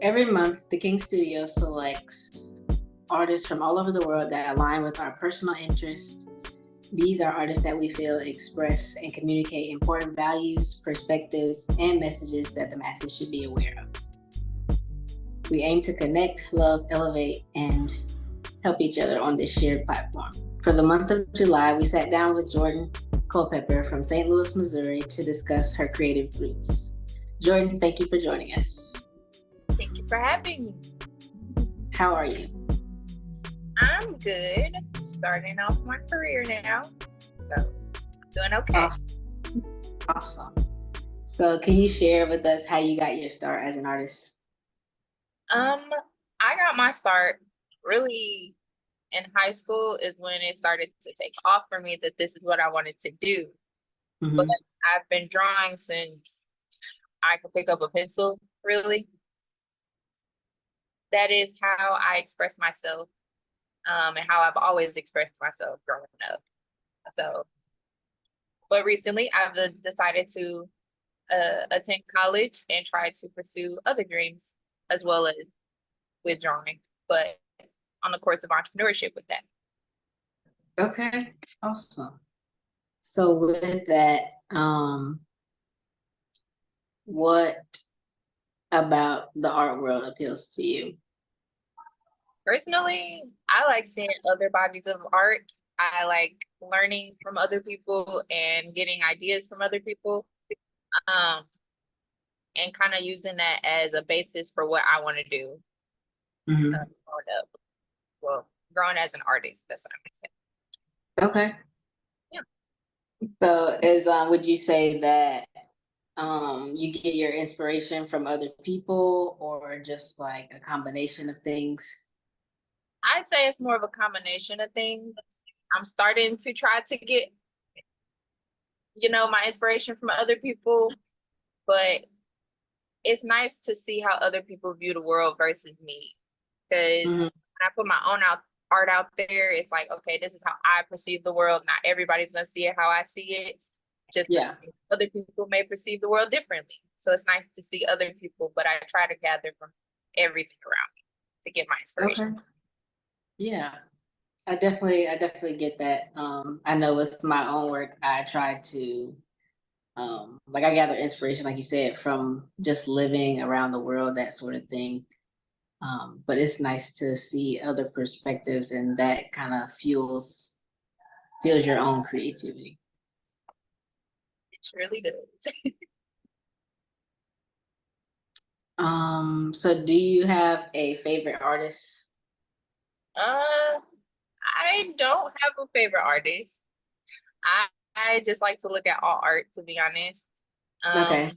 Every month, the King Studio selects artists from all over the world that align with our personal interests. These are artists that we feel express and communicate important values, perspectives, and messages that the masses should be aware of. We aim to connect, love, elevate, and help each other on this shared platform. For the month of July, we sat down with Jordan Culpepper from St. Louis, Missouri to discuss her creative roots. Jordan, thank you for joining us. Thank you for having me. How are you? I'm good. Starting off my career now. So, doing okay. Awesome. So, can you share with us how you got your start as an artist? I got my start really in high school is when it started to take off for me that this is what I wanted to do. Mm-hmm. But I've been drawing since I could pick up a pencil, really. That is how I express myself, and how I've always expressed myself growing up. So, but recently I've decided to attend college and try to pursue other dreams as well as with drawing, but on the course of entrepreneurship with that. Okay, awesome. So with that, what about the art world appeals to you? Personally, I like seeing other bodies of art. I like learning from other people and getting ideas from other people, and kind of using that as a basis for what I want to do. Mm-hmm. Growing up, well, growing as an artist, that's what I'm Okay. Yeah. So would you say that you get your inspiration from other people or just like a combination of things? I'd say it's more of a combination of things. I'm starting to try to get, my inspiration from other people, but it's nice to see how other people view the world versus me. Because Mm-hmm. when I put my own art out there, it's like, okay, this is how I perceive the world. Not everybody's gonna see it how I see it. Just other people may perceive the world differently. So it's nice to see other people, but I try to gather from everything around me to get my inspiration. Okay. Yeah. I definitely get that. I know with my own work, I try to I gather inspiration, like you said, from just living around the world, that sort of thing. But it's nice to see other perspectives, and that kind of fuels your own creativity. It surely does. So do you have a favorite artist? I don't have a favorite artist. I just like to look at all art, to be honest. Okay.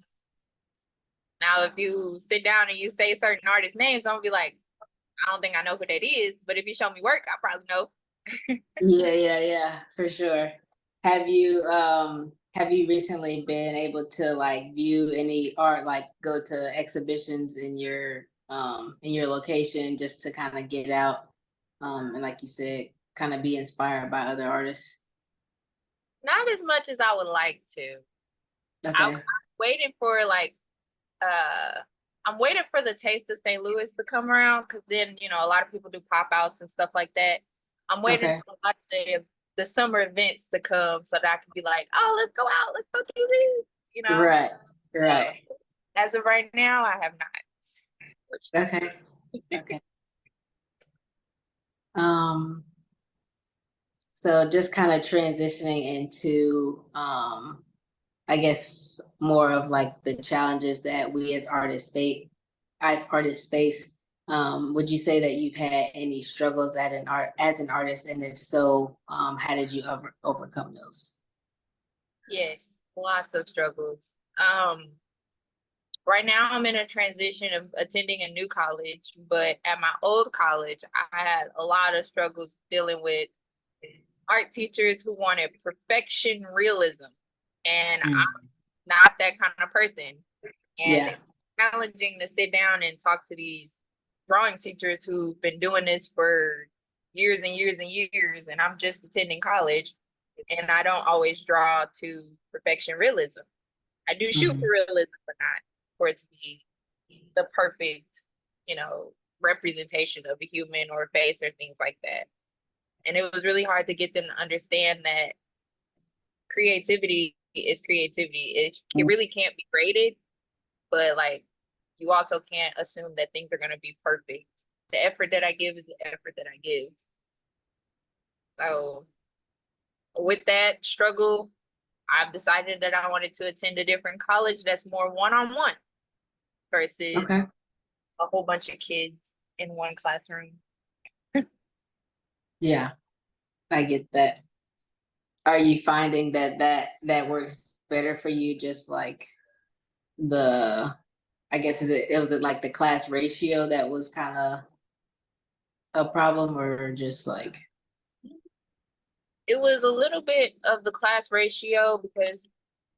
Now, if you sit down and you say certain artist names, I'm gonna be like, I don't think I know who that is. But if you show me work, I probably know. Yeah, for sure. Have you recently been able to like view any art, like go to exhibitions in your location just to kind of get out and like you said, kind of be inspired by other artists? Not as much as I would like to. Okay. I'm waiting for I'm waiting for the Taste of St. Louis to come around, because then a lot of people do pop outs and stuff like that. I'm waiting for a lot of the summer events to come so that I can be like, oh, let's go out, let's go do this, Right. As of right now, I have not. Okay. So just kind of transitioning into I guess more of like the challenges that we as artists face. Would you say that you've had any struggles as an artist, and if so, how did you overcome those? Yes, lots of struggles. Right now I'm in a transition of attending a new college, but at my old college, I had a lot of struggles dealing with art teachers who wanted perfection realism. And I'm not that kind of person. And it's challenging to sit down and talk to these drawing teachers who've been doing this for years and years and years, and I'm just attending college, and I don't always draw to perfection realism. I do shoot for realism, but not for it to be the perfect representation of a human or a face or things like that. And it was really hard to get them to understand that creativity is creativity. It really can't be graded, but like you also can't assume that things are going to be perfect. The effort that I give is the effort that I give. So with that struggle, I've decided that I wanted to attend a different college that's more one-on-one versus a whole bunch of kids in one classroom. Yeah, I get that. Are you finding that works better for you? Just like I guess it was like the class ratio that was kind of a problem, or just like It was a little bit of the class ratio because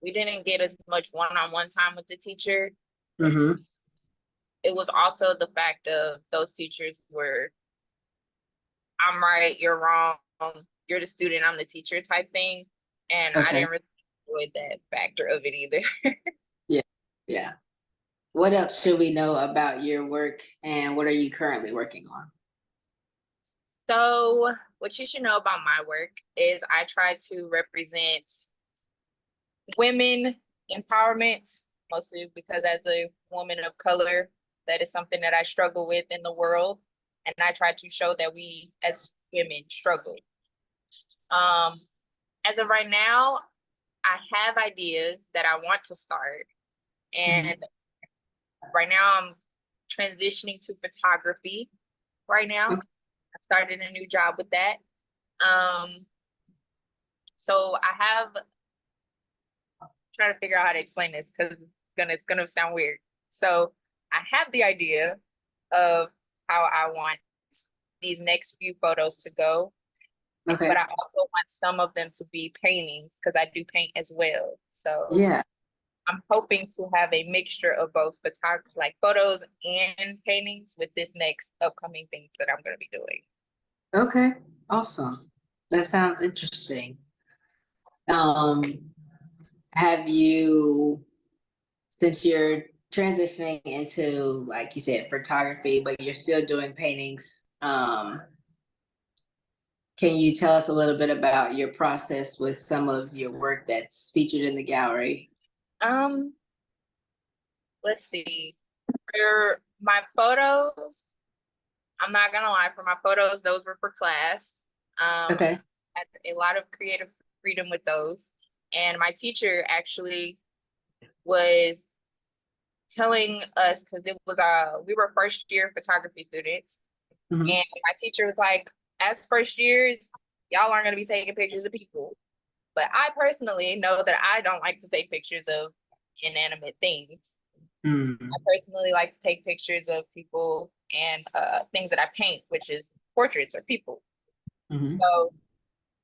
we didn't get as much one-on-one time with the teacher. Mm-hmm. It was also the fact of those teachers were, I'm right, you're wrong, you're the student, I'm the teacher type thing. And I didn't really enjoy that factor of it either. Yeah. Yeah. What else should we know about your work, and what are you currently working on? So what you should know about my work is I try to represent women empowerment, mostly because as a woman of color, that is something that I struggle with in the world. And I try to show that we as women struggle. As of right now, I have ideas that I want to start. And right now I'm transitioning to photography right now. I started a new job with that. So I have trying to figure out how to explain this because it's gonna sound weird. So I have the idea of how I want these next few photos to go. But I also want some of them to be paintings because I do paint as well. So yeah, I'm hoping to have a mixture of both photography, like photos and paintings with this next upcoming things that I'm going to be doing. okay, awesome. That sounds interesting. Have you, since you're transitioning into, like you said, photography, but you're still doing paintings, can you tell us a little bit about your process with some of your work that's featured in the gallery? Let's see. For my photos, I'm not gonna lie, for my photos, those were for class. I had a lot of creative freedom with those. And my teacher actually was telling us, because it was we were first year photography students, and my teacher was like, as first years, y'all aren't gonna be taking pictures of people. But I personally know that I don't like to take pictures of inanimate things. I personally like to take pictures of people and things that I paint, which is portraits or people. So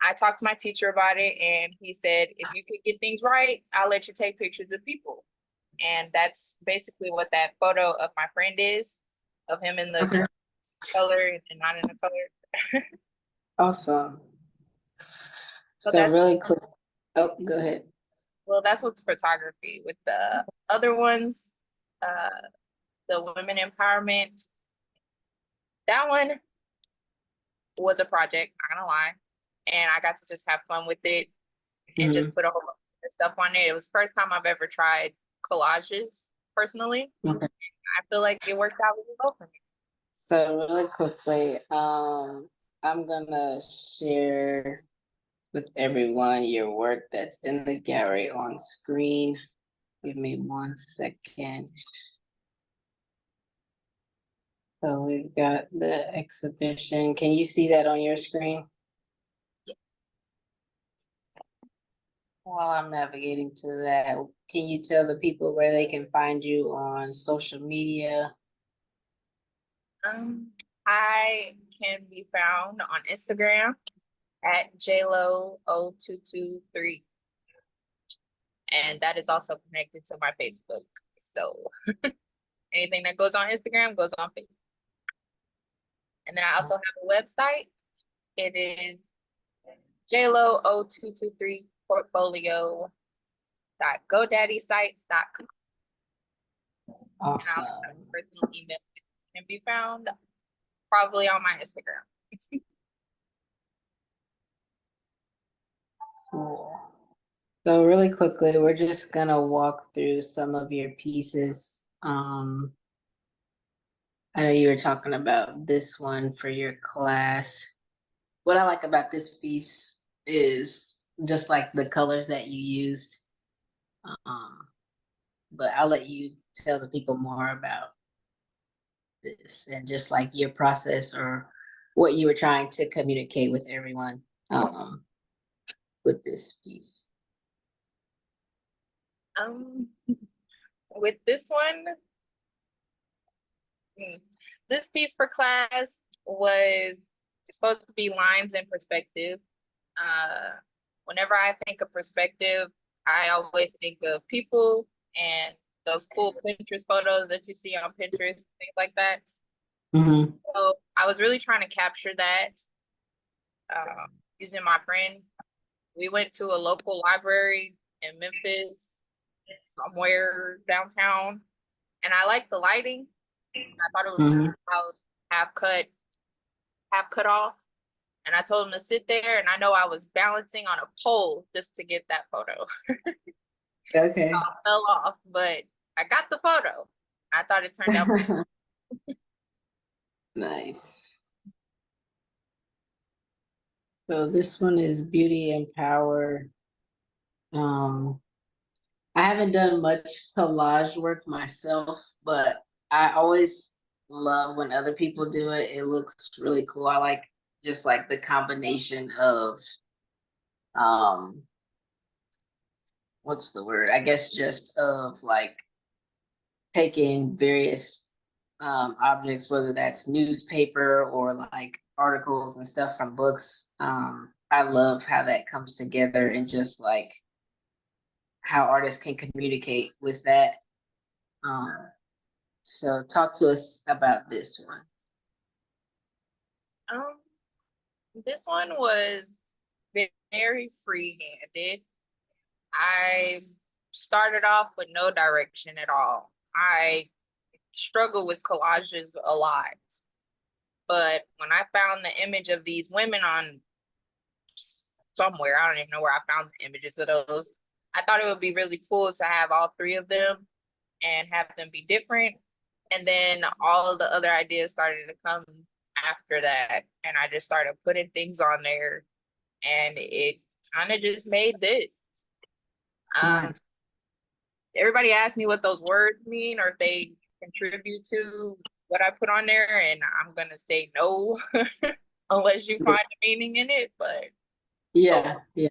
I talked to my teacher about it, and he said, if you could get things right, I'll let you take pictures of people. And that's basically what that photo of my friend is, of him in the color and not in the color. Awesome. So really quick. Oh, go ahead. Well, that's what's photography. With the other ones, the women empowerment, that one was a project, not gonna lie. And I got to just have fun with it and just put a whole bunch of stuff on it. It was the first time I've ever tried collages personally. I feel like it worked out really well for me. So really quickly, I'm gonna share with everyone your work that's in the gallery on screen. Give me 1 second. So we've got the exhibition. Can you see that on your screen? Yeah. While I'm navigating to that, can you tell the people where they can find you on social media? I can be found on Instagram at JLo0223. And that is also connected to my Facebook. So anything that goes on Instagram goes on Facebook. And then I also have a website. It is JLo0223 portfolio.godaddysite.com. Awesome. Personal email. can be found probably on my Instagram. Cool. So really quickly, we're just gonna walk through some of your pieces. I know you were talking about this one for your class. What I like about this piece is just like the colors that you used. Um, but I'll let you tell the people more about this and just like your process or what you were trying to communicate with everyone with this piece. With this one, this piece for class was supposed to be lines and perspective. Whenever I think of perspective, I always think of people and those cool Pinterest photos that you see on Pinterest, things like that. Mm-hmm. So I was really trying to capture that using my friend. We went to a local library in Memphis, somewhere downtown, and I liked the lighting. I thought it was Mm-hmm. cool. I was half cut off. And I told him to sit there, and I know I was balancing on a pole just to get that photo. Okay. I fell off, but I got the photo. I thought it turned out pretty. Nice. So this one is Beauty and Power. Um, I haven't done much collage work myself, but I always love when other people do it. It looks really cool. I like just like the combination of um what's the word? I guess just of like taking various objects, whether that's newspaper or like articles and stuff from books. I love how that comes together and just like how artists can communicate with that. Um, so talk to us about this one. Um, this one was very free-handed. I started off with no direction at all. I struggle with collages a lot. But when I found the image of these women on somewhere, I don't even know where I found the images of those, I thought it would be really cool to have all three of them and have them be different. And then all of the other ideas started to come after that. And I just started putting things on there. And it kind of just made this. Nice. Everybody asked me what those words mean or if they contribute to what I put on there. And I'm going to say no, unless you find a meaning in it. But Yeah, yeah.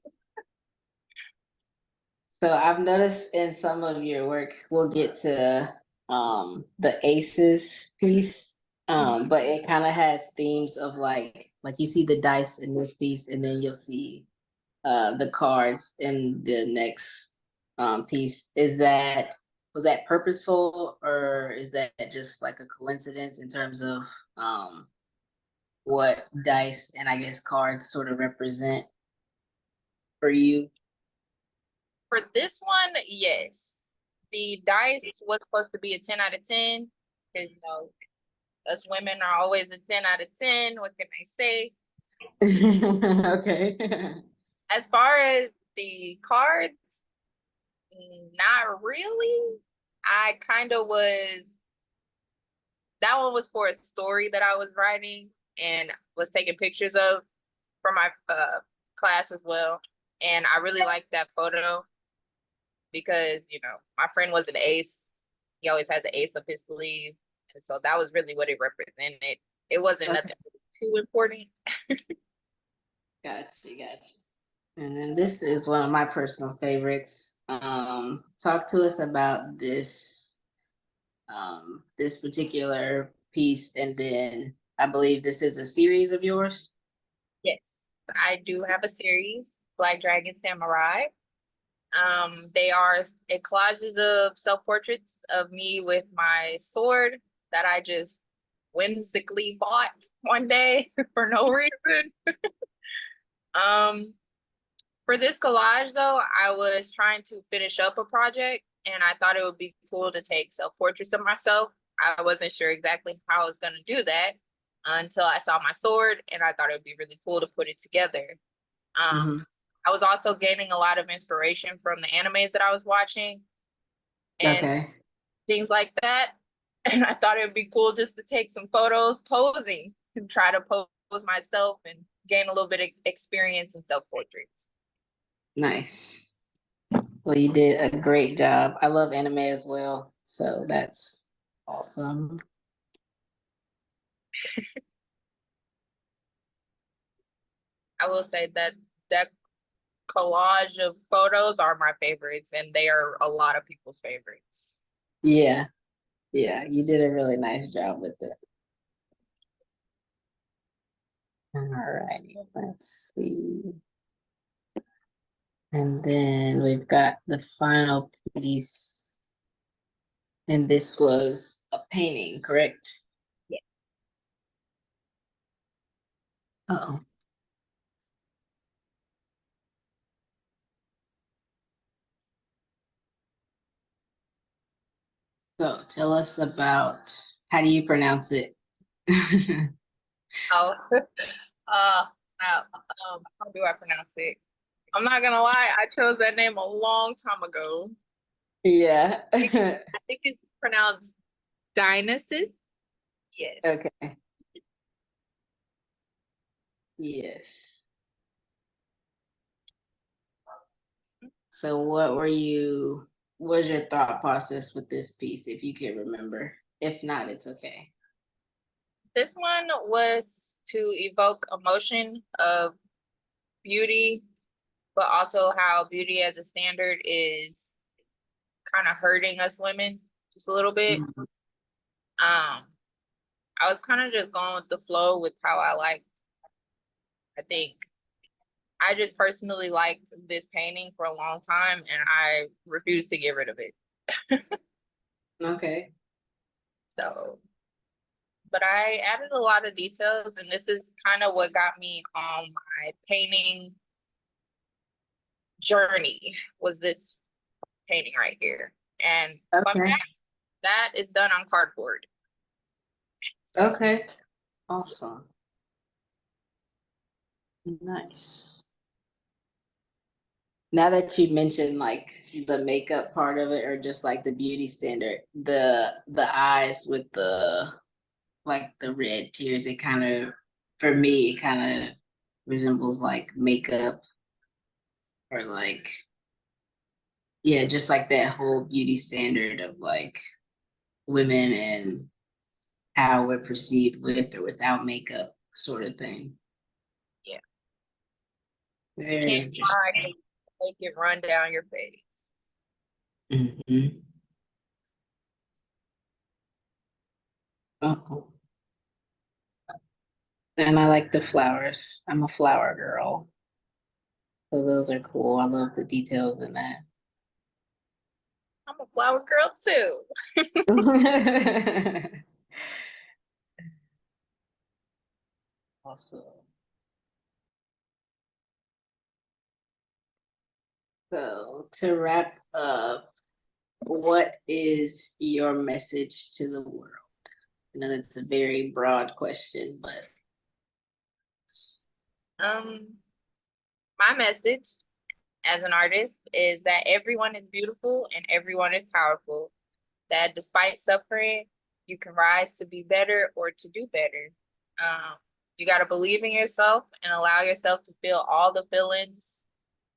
So I've noticed in some of your work, we'll get to the aces piece, but it kind of has themes of like you see the dice in this piece, and then you'll see the cards in the next piece. Was that purposeful, or is that just like a coincidence in terms of what dice and I guess cards sort of represent for you? for this one, yes. The dice was supposed to be a 10 out of 10. Because, us women are always a 10 out of 10. What can I say? Okay. As far as the cards, not really. I kind of was, that one was for a story that I was writing and was taking pictures of for my class as well. And I really liked that photo because, my friend was an ace. He always had the ace up his sleeve. And so that was really what it represented. It wasn't Okay. nothing too important. Gotcha. And then this is one of my personal favorites. Talk to us about this particular piece, and then I believe this is a series of yours. Yes, I do have a series, Black Dragon Samurai. They are collages of self-portraits of me with my sword that I just whimsically bought one day for no reason. Um, for this collage though, I was trying to finish up a project and I thought it would be cool to take self-portraits of myself I wasn't sure exactly how I was going to do that until I saw my sword, and I thought it would be really cool to put it together. I was also gaining a lot of inspiration from the animes that I was watching and things like that. And I thought it would be cool just to take some photos posing and try to pose myself and gain a little bit of experience in self-portraits. Nice. Well, you did a great job. I love anime as well, so that's awesome. I will say that collage of photos are my favorites, and they are a lot of people's favorites. Yeah, you did a really nice job with it. All righty, let's see. And then we've got the final piece. And this was a painting, correct? Yeah. Uh-oh. So tell us about, how do you pronounce it? How do I pronounce it? I'm not gonna lie, I chose that name a long time ago. Yeah. I think it's pronounced Dionysus. Yes. Okay. Yes. So what was your thought process with this piece, if you can remember? If not, it's okay. This one was to evoke emotion of beauty, but also how beauty as a standard is kind of hurting us women just a little bit. I was kind of just going with the flow with how I think I just personally liked this painting for a long time, and I refused to get rid of it. Okay. So, but I added a lot of details, and this is kind of what got me on my painting journey, was this painting right here. And that is done on cardboard. Okay. Awesome. Nice. Now that you mentioned like the makeup part of it, or just like the beauty standard, the eyes with the like the red tears, it kind of, for me, it kind of resembles like makeup, or like, yeah, just like that whole beauty standard of like women and how we're perceived with or without makeup sort of thing. Yeah. Very interesting. Make it run down your face. Mm-hmm. Oh. And I like the flowers. I'm a flower girl. So those are cool. I love the details in that. I'm a flower girl too. Awesome. So to wrap up, what is your message to the world? I know that's a very broad question, but my message as an artist is that everyone is beautiful and everyone is powerful. That despite suffering, you can rise to be better or to do better. You got to believe in yourself and allow yourself to feel all the feelings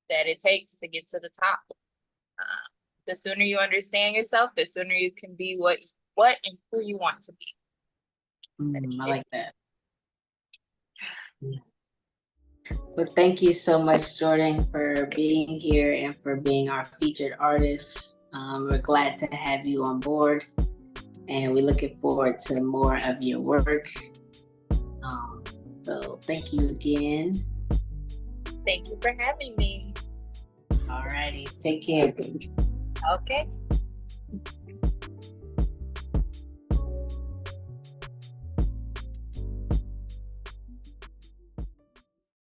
that it takes to get to the top. The sooner you understand yourself, the sooner you can be what and who you want to be. I like that. Well, thank you so much, Jordan, for being here and for being our featured artist. We're glad to have you on board, and we're looking forward to more of your work. So thank you again. Thank you for having me. All righty. Take care. Okay.